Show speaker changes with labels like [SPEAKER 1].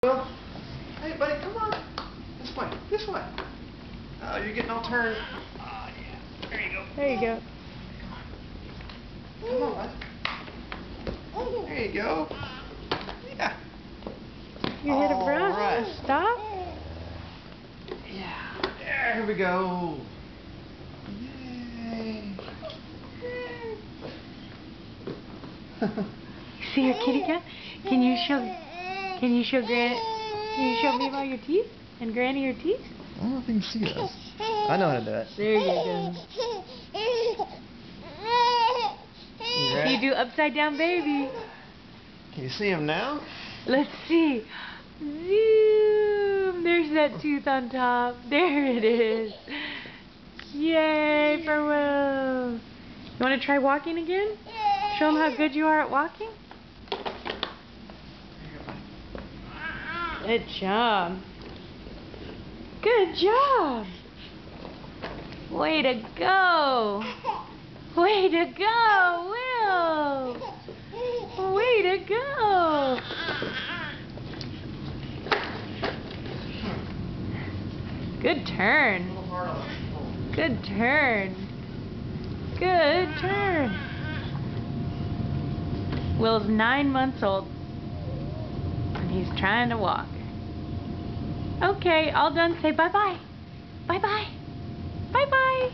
[SPEAKER 1] Well, hey buddy, come on. This way, this way. Oh, you're getting all turned. Oh, yeah. There you go.
[SPEAKER 2] There you go.
[SPEAKER 1] Come on, bud. There you go. Yeah.
[SPEAKER 2] You hit a brush.
[SPEAKER 1] Right.
[SPEAKER 2] Stop.
[SPEAKER 1] Yeah. There we go. Yay.
[SPEAKER 2] See your kitty cat? Can you show Granny? Can you show me about your teeth? And Granny your teeth?
[SPEAKER 1] I don't know if you can see us. I know how to do it.
[SPEAKER 2] There you go.
[SPEAKER 1] Right.
[SPEAKER 2] You do upside down baby.
[SPEAKER 1] Can you see him now?
[SPEAKER 2] Let's see. Zoom. There's that tooth on top. There it is. Yay for Will. You want to try walking again? Show him how good you are at walking? Good job. Good job. Way to go. Way to go, Will. Way to go. Good turn. Good turn. Good turn. Will's 9 months old. And he's trying to walk. Okay, all done. Say bye-bye. Bye-bye. Bye-bye.